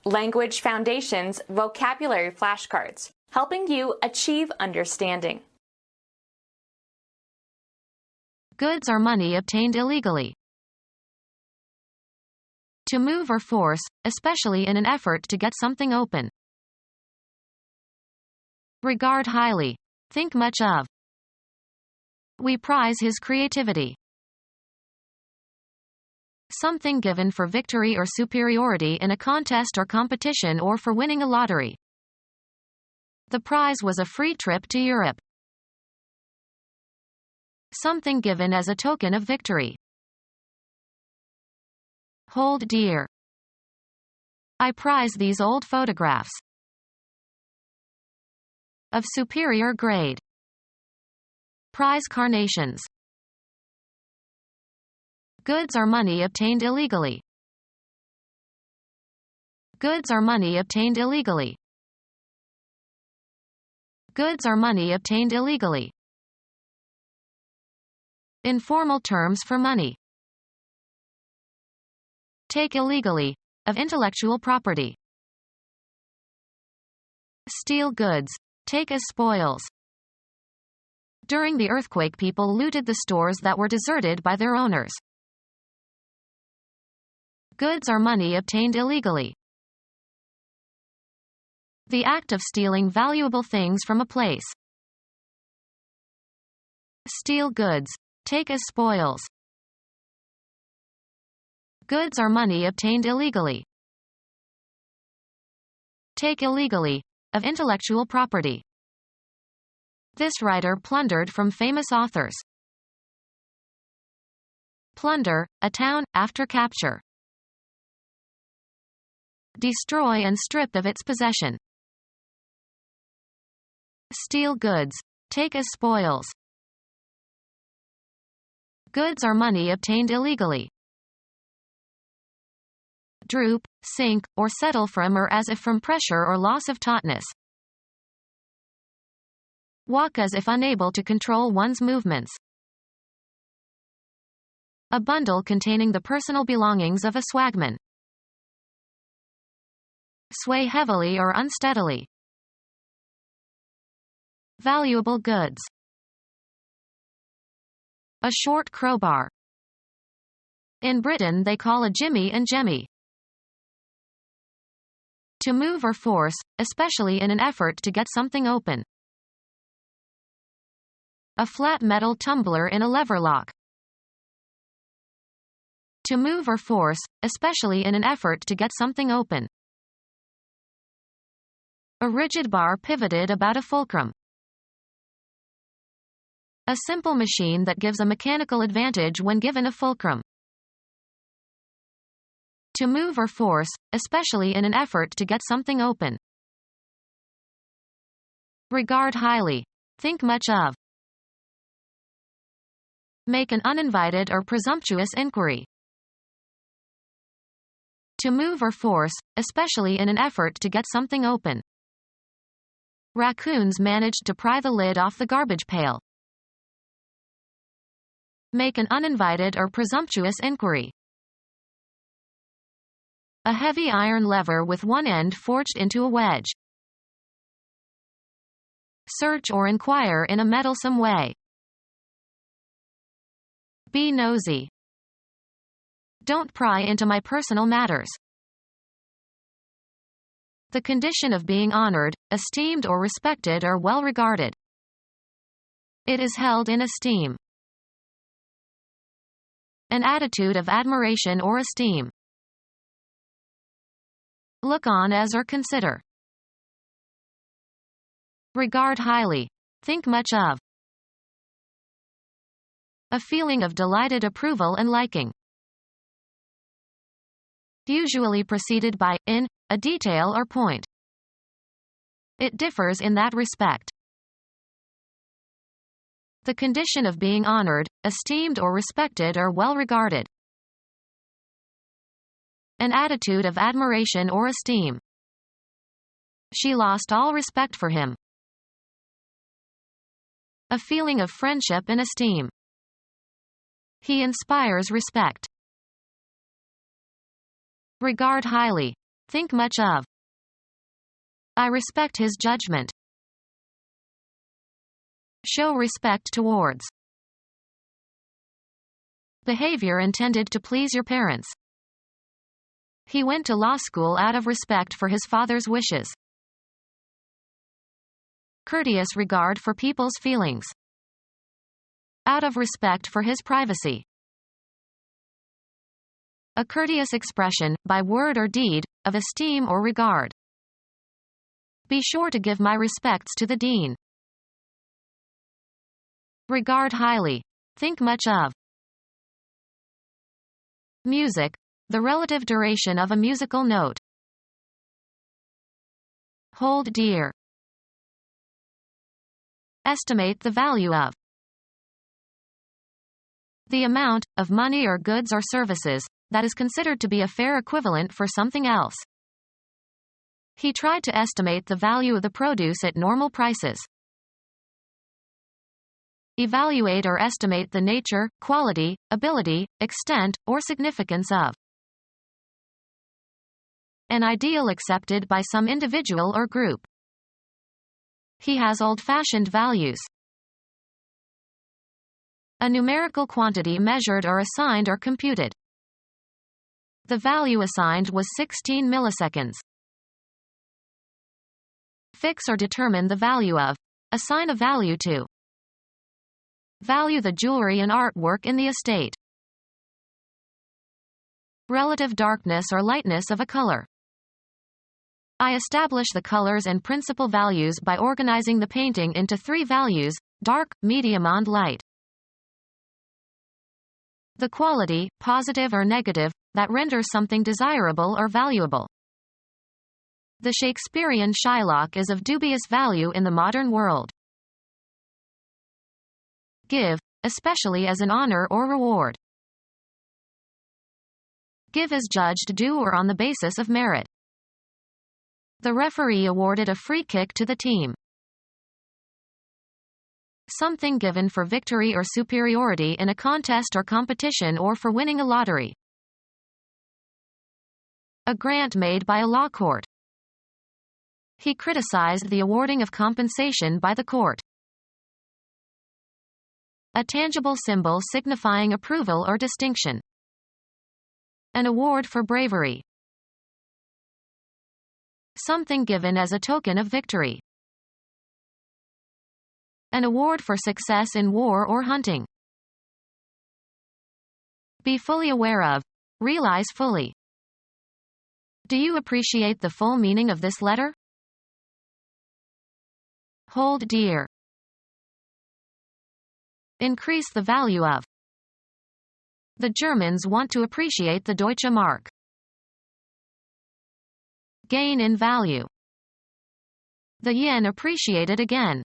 Language Foundations Vocabulary Flashcards, helping you achieve understanding. Goods or money obtained illegally. To move or force, especially in an effort to get something open. Regard highly. Think much of. We prize his creativity. Something given for victory or superiority in a contest or competition or for winning a lottery. The prize was a free trip to Europe. Something given as a token of victory. Hold dear. I prize these old photographs. Of superior grade. Prize carnations. Goods or money obtained illegally. Goods or money obtained illegally. Goods or money obtained illegally. Informal terms for money. Take illegally. Of intellectual property. Steal goods. Take as spoils. During the earthquake, people looted the stores that were deserted by their owners. Goods or money obtained illegally. The act of stealing valuable things from a place. Steal goods. Take as spoils. Goods or money obtained illegally. Take illegally. Of intellectual property. This writer plundered from famous authors. Plunder, a town, after capture. Destroy and strip of its possession. Steal goods. Take as spoils. Goods or money obtained illegally. Droop, sink, or settle from or as if from pressure or loss of tautness. Walk as if unable to control one's movements. A bundle containing the personal belongings of a swagman. Sway heavily or unsteadily. Valuable goods. A short crowbar. In Britain they call a jimmy and jemmy. To move or force, especially in an effort to get something open. A flat metal tumbler in a lever lock. To move or force, especially in an effort to get something open. A rigid bar pivoted about a fulcrum. A simple machine that gives a mechanical advantage when given a fulcrum. To move or force, especially in an effort to get something open. Regard highly. Think much of. Make an uninvited or presumptuous inquiry. To move or force, especially in an effort to get something open. Raccoons managed to pry the lid off the garbage pail. Make an uninvited or presumptuous inquiry. A heavy iron lever with one end forged into a wedge. Search or inquire in a meddlesome way. Be nosy. Don't pry into my personal matters. The condition of being honored, esteemed or respected or well regarded. It is held in esteem. An attitude of admiration or esteem. Look on as or consider. Regard highly. Think much of. A feeling of delighted approval and liking. Usually preceded by, in, a detail or point. It differs in that respect. The condition of being honored, esteemed or respected or well regarded. An attitude of admiration or esteem. She lost all respect for him. A feeling of friendship and esteem. He inspires respect. Regard highly. Think much of. I respect his judgment. Show respect towards. Behavior intended to please your parents. He went to law school out of respect for his father's wishes. Courteous regard for people's feelings. Out of respect for his privacy. A courteous expression, by word or deed, of esteem or regard. Be sure to give my respects to the dean. Regard highly. Think much of. Music. The relative duration of a musical note. Hold dear. Estimate the value of. The amount, of money or goods or services, that is considered to be a fair equivalent for something else. He tried to estimate the value of the produce at normal prices. Evaluate or estimate the nature, quality, ability, extent, or significance of. An ideal accepted by some individual or group. He has old-fashioned values. A numerical quantity measured or assigned or computed. The value assigned was 16 milliseconds. Fix or determine the value of. Assign a value to. Value the jewelry and artwork in the estate. Relative darkness or lightness of a color. I establish the colors and principal values by organizing the painting into 3 values: dark, medium and light. The quality, positive or negative, that renders something desirable or valuable. The Shakespearean Shylock is of dubious value in the modern world. Give, especially as an honor or reward. Give as judged due or on the basis of merit. The referee awarded a free kick to the team. Something given for victory or superiority in a contest or competition or for winning a lottery. A grant made by a law court. He criticized the awarding of compensation by the court. A tangible symbol signifying approval or distinction. An award for bravery. Something given as a token of victory. An award for success in war or hunting. Be fully aware of. Realize fully. Do you appreciate the full meaning of this letter? Hold dear. Increase the value of. The Germans want to appreciate the Deutsche Mark. Gain in value. The yen appreciated again.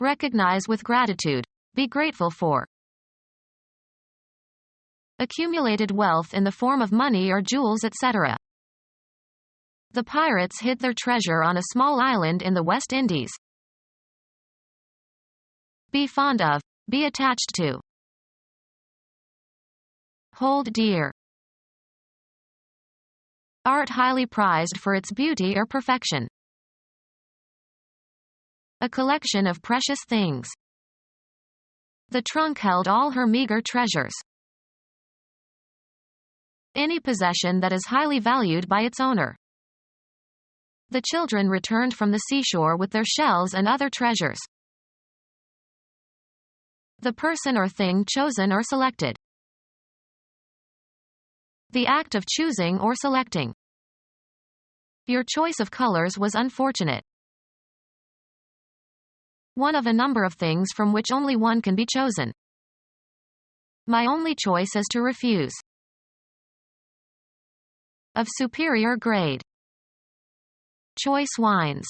Recognize with gratitude. Be grateful for. Accumulated wealth in the form of money or jewels, etc. The pirates hid their treasure on a small island in the West Indies. Be fond of. Be attached to. Hold dear. Art highly prized for its beauty or perfection. A collection of precious things. The trunk held all her meager treasures. Any possession that is highly valued by its owner. The children returned from the seashore with their shells and other treasures. The person or thing chosen or selected. The act of choosing or selecting. Your choice of colors was unfortunate. One of a number of things from which only one can be chosen. My only choice is to refuse. Of superior grade. Choice wines.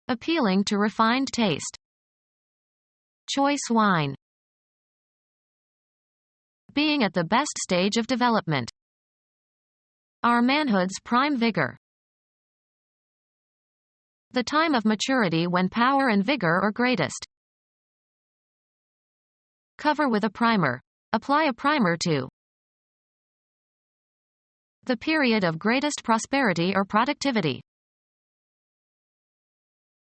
Appealing to refined taste. Choice wine. Being at the best stage of development. Our manhood's prime vigor. The time of maturity when power and vigor are greatest. Cover with a primer. Apply a primer to. The period of greatest prosperity or productivity.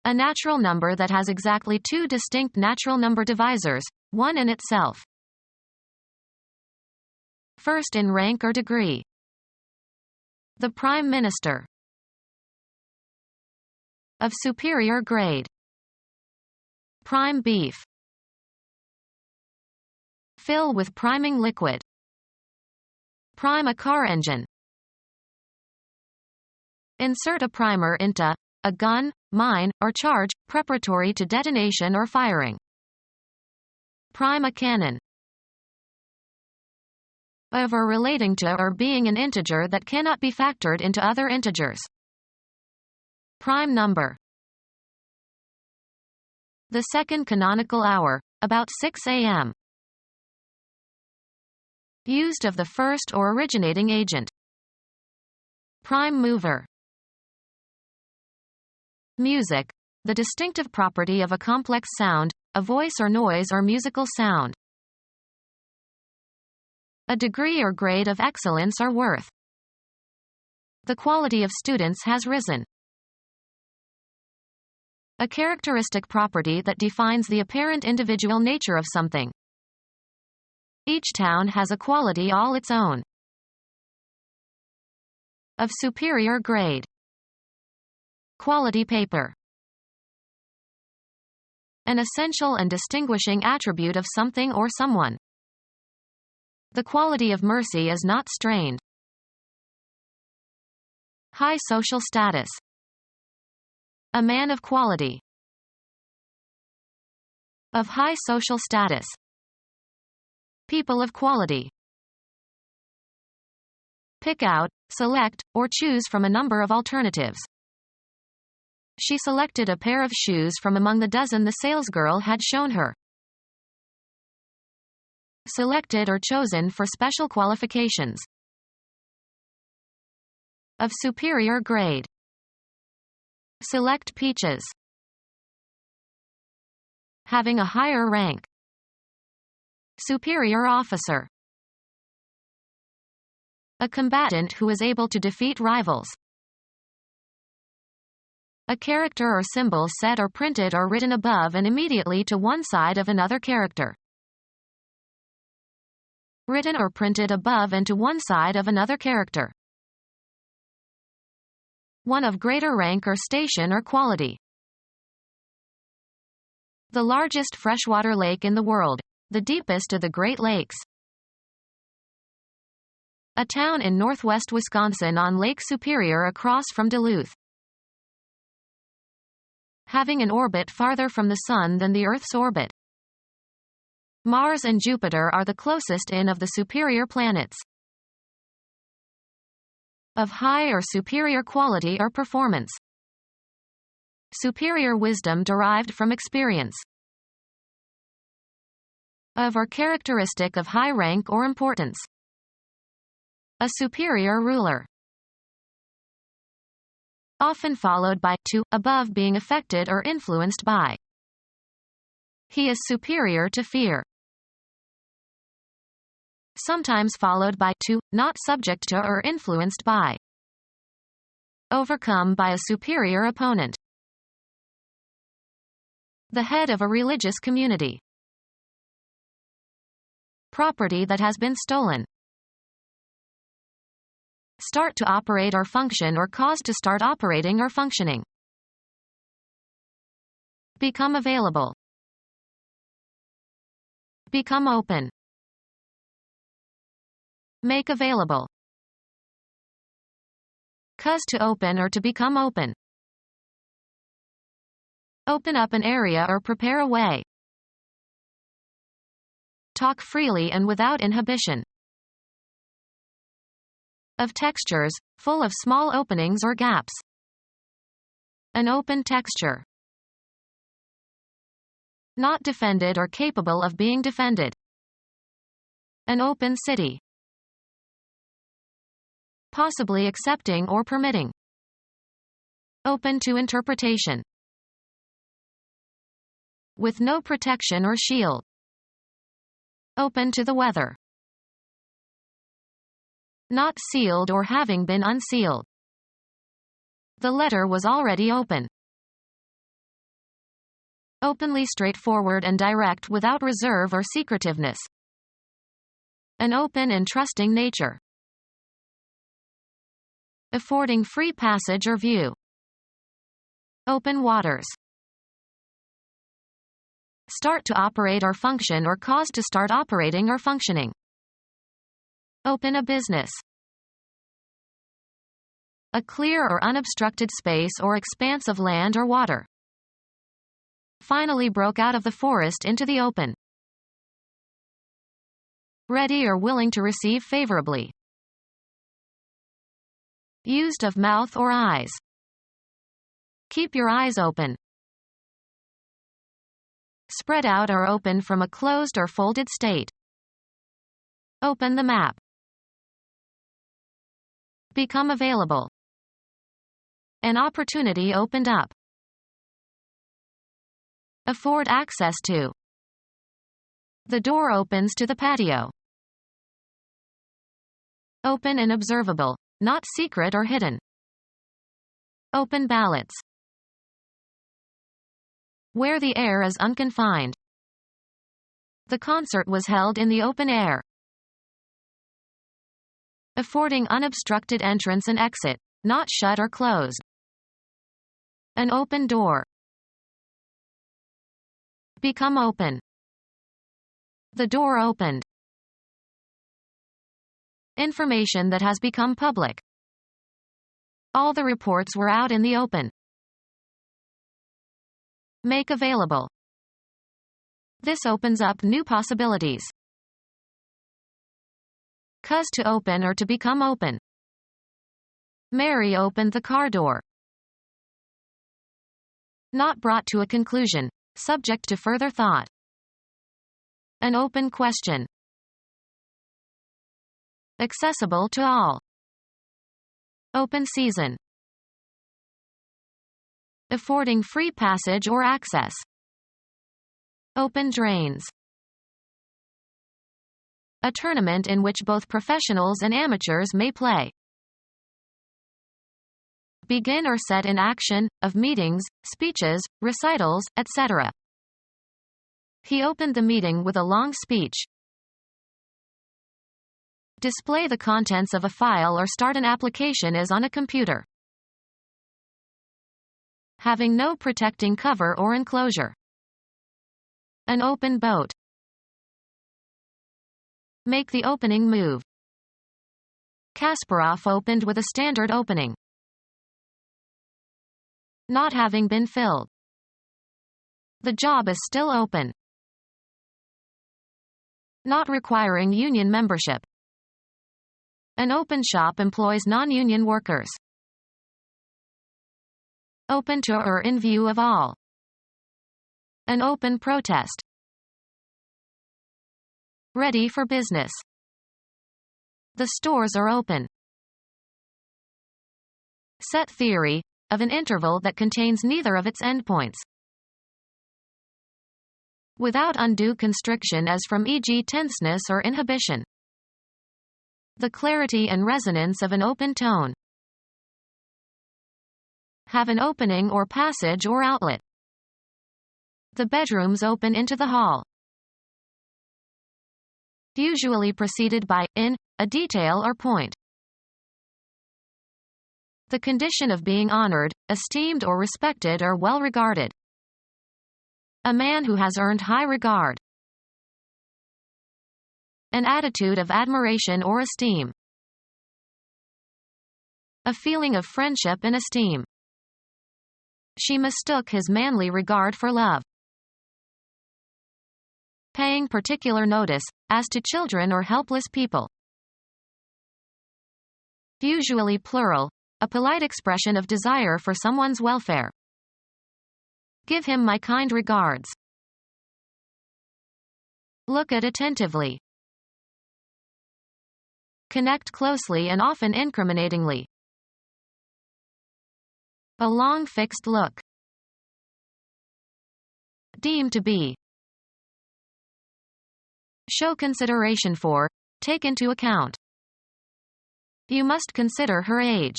A natural number that has exactly two distinct natural number divisors, one in itself. First in rank or degree. The Prime Minister. Of superior grade. Prime beef. Fill with priming liquid. Prime a car engine. Insert a primer into a gun, mine, or charge, preparatory to detonation or firing. Prime a cannon. Of or relating to or being an integer that cannot be factored into other integers. Prime number. The second canonical hour, about 6 a.m. Used of the first or originating agent. Prime mover. Music. The distinctive property of a complex sound, a voice or noise or musical sound. A degree or grade of excellence or worth. The quality of students has risen. A characteristic property that defines the apparent individual nature of something. Each town has a quality all its own. Of superior grade. Quality paper. An essential and distinguishing attribute of something or someone. The quality of mercy is not strained. High social status. A man of quality. Of high social status. People of quality. Pick out, select, or choose from a number of alternatives. She selected a pair of shoes from among the dozen the salesgirl had shown her. Selected or chosen for special qualifications. Of superior grade. Select peaches. Having a higher rank. Superior officer. A combatant who is able to defeat rivals. A character or symbol set or printed or written above and immediately to one side of another character. Written or printed above and to one side of another character. One of greater rank or station or quality. The largest freshwater lake in the world, the deepest of the Great Lakes. A town in northwest Wisconsin on Lake Superior across from Duluth. Having an orbit farther from the Sun than the Earth's orbit. Mars and Jupiter are the closest in of the superior planets. Of high or superior quality or performance. Superior wisdom derived from experience. Of or characteristic of high rank or importance. A superior ruler. Often followed by to, above being affected or influenced by. He is superior to fear. Sometimes followed by to, not subject to or influenced by. Overcome by a superior opponent. The head of a religious community. Property that has been stolen. Start to operate or function or cause to start operating or functioning. Become available. Become open. Make available. Cause to open or to become open. Open up an area or prepare a way. Talk freely and without inhibition. Of textures, full of small openings or gaps. An open texture. Not defended or capable of being defended. An open city. Possibly accepting or permitting. Open to interpretation. With no protection or shield. Open to the weather. not sealed or having been unsealed. The letter was already open. Openly straightforward and direct without reserve or secretiveness. An open and trusting nature. Affording free passage or view. Open waters. Start to operate or function or cause to start operating or functioning. Open a business. A clear or unobstructed space or expanse of land or water. Finally broke out of the forest into the open. Ready or willing to receive favorably. Used of mouth or eyes. Keep your eyes open. Spread out or open from a closed or folded state. Open the map. Become available. An opportunity opened up. Afford access to. The door opens to the patio. Open and observable, not secret or hidden. Open ballots. Where the air is unconfined. The concert was held in the open air. Affording unobstructed entrance and exit, not shut or closed. An open door. Become open. The door opened. Information that has become public. All the reports were out in the open. Make available. This opens up new possibilities. Cause to open or to become open. Mary opened the car door. Not brought to a conclusion, subject to further thought. An open question. Accessible to all. Open season. Affording free passage or access. Open drains. A tournament in which both professionals and amateurs may play. Begin or set in action, of meetings, speeches, recitals, etc. He opened the meeting with a long speech. Display the contents of a file or start an application as on a computer. Having no protecting cover or enclosure. An open boat. Make the opening move. Kasparov opened with a standard opening. Not having been filled. The job is still open. Not requiring union membership. An open shop employs non-union workers. Open to or in view of all. An open protest. Ready for business. The stores are open. Set theory, of an interval that contains neither of its endpoints. Without undue constriction as from e.g. tenseness or inhibition. The clarity and resonance of an open tone. Have an opening or passage or outlet. The bedrooms open into the hall. Usually preceded by, in, a detail or point. The condition of being honored, esteemed or respected or well regarded. A man who has earned high regard. An attitude of admiration or esteem. A feeling of friendship and esteem. She mistook his manly regard for love. Paying particular notice, as to children or helpless people. Usually plural, a polite expression of desire for someone's welfare. Give him my kind regards. Look at attentively. Connect closely and often incriminatingly. A long fixed look. Deem to be. Show consideration for, take into account. You must consider her age.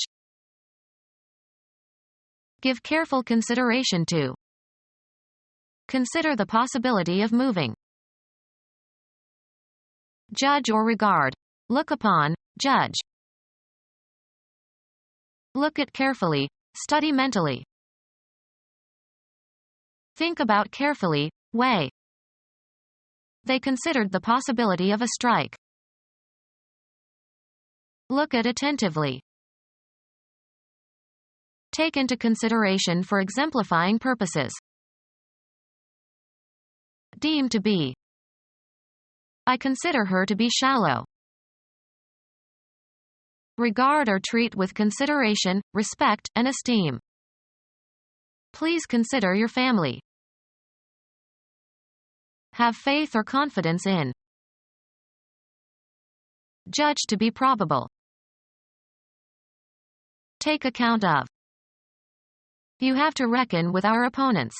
Give careful consideration to. Consider the possibility of moving. Judge or regard. Look upon, judge. Look at carefully, study mentally. Think about carefully, weigh. They considered the possibility of a strike. Look at attentively. Take into consideration for exemplifying purposes. Deem to be. I consider her to be shallow. Regard or treat with consideration, respect, and esteem. Please consider your family. Have faith or confidence in. Judge to be probable. Take account of. You have to reckon with our opponents.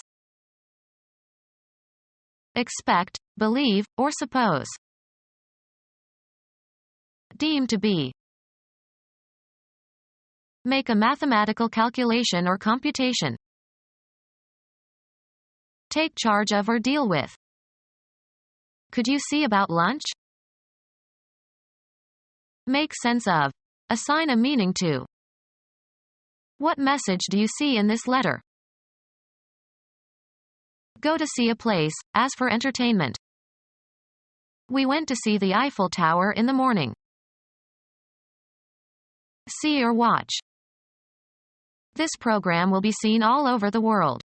Expect, believe, or suppose. Deem to be. Make a mathematical calculation or computation. Take charge of or deal with. Could you see about lunch? Make sense of. Assign a meaning to. What message do you see in this letter? Go to see a place, as for entertainment. We went to see the Eiffel Tower in the morning. See or watch. This program will be seen all over the world.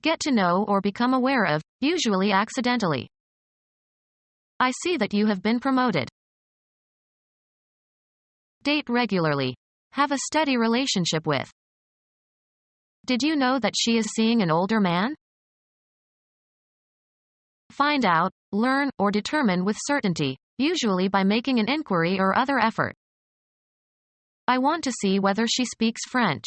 Get to know or become aware of, usually accidentally. I see that you have been promoted. Date regularly. Have a steady relationship with. Did you know that she is seeing an older man? Find out, learn, or determine with certainty, usually by making an inquiry or other effort. I want to see whether she speaks French.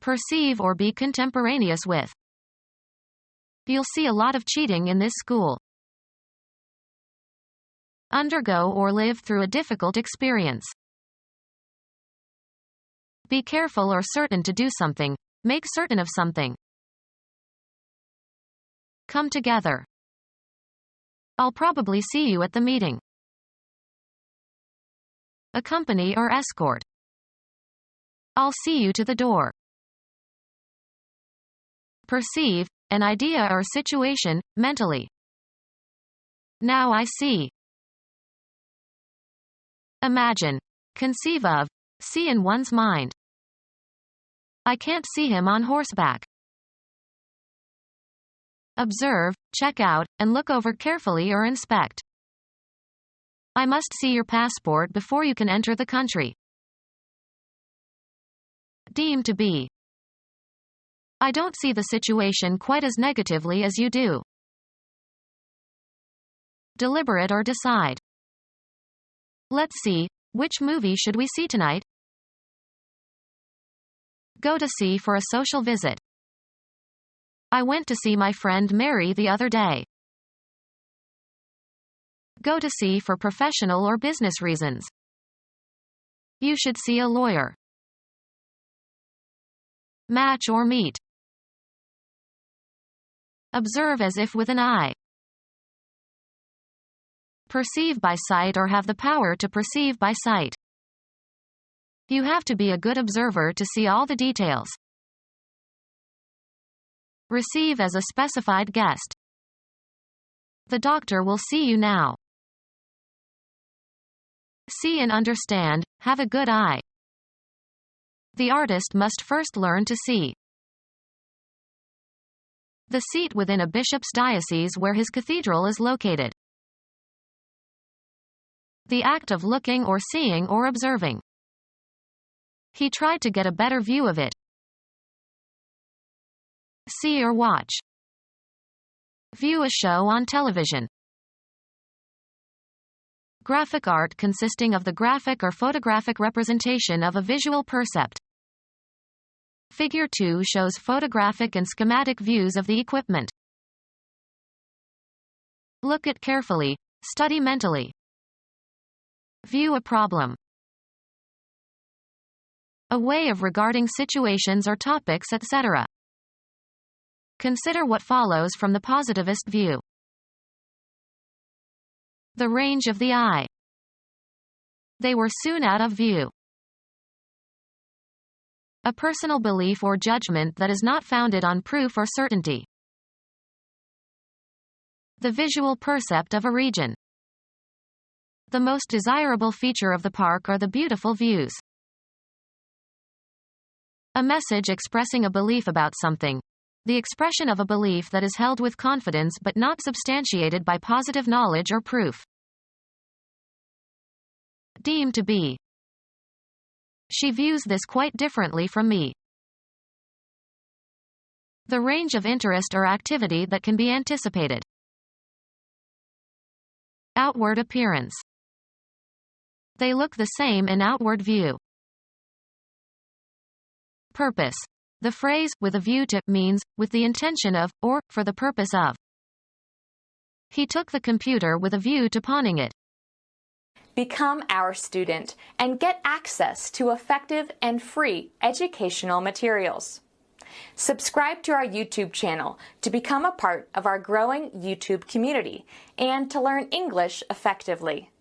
Perceive or be contemporaneous with. You'll see a lot of cheating in this school. Undergo or live through a difficult experience. Be careful or certain to do something. Make certain of something. Come together. I'll probably see you at the meeting. Accompany or escort. I'll see you to the door. Perceive, an idea or situation, mentally. Now I see. Imagine. Conceive of. See in one's mind. I can't see him on horseback. Observe, check out, and look over carefully or inspect. I must see your passport before you can enter the country. Deem to be. I don't see the situation quite as negatively as you do. Deliberate or decide. Let's see, which movie should we see tonight? Go to see for a social visit. I went to see my friend Mary the other day. Go to see for professional or business reasons. You should see a lawyer. Match or meet. Observe as if with an eye. Perceive by sight or have the power to perceive by sight. You have to be a good observer to see all the details. Receive as a specified guest. The doctor will see you now. See and understand, have a good eye. The artist must first learn to see. The seat within a bishop's diocese where his cathedral is located. The act of looking or seeing or observing. He tried to get a better view of it. See or watch. View a show on television. Graphic art consisting of the graphic or photographic representation of a visual percept. Figure 2 shows photographic and schematic views of the equipment. Look at carefully, Study mentally. View a problem. A way of regarding situations or topics, etc. Consider what follows from the positivist view. The range of the eye. They were soon out of view. A personal belief or judgment that is not founded on proof or certainty. The visual percept of a region. The most desirable feature of the park are the beautiful views. A message expressing a belief about something. The expression of a belief that is held with confidence but not substantiated by positive knowledge or proof. Deem to be. She views this quite differently from me. The range of interest or activity that can be anticipated. Outward appearance. They look the same in outward view. Purpose. The phrase, with a view to, means, with the intention of, or, for the purpose of. He took the computer with a view to pawning it. Become our student and get access to effective and free educational materials. Subscribe to our YouTube channel to become a part of our growing YouTube community and to learn English effectively.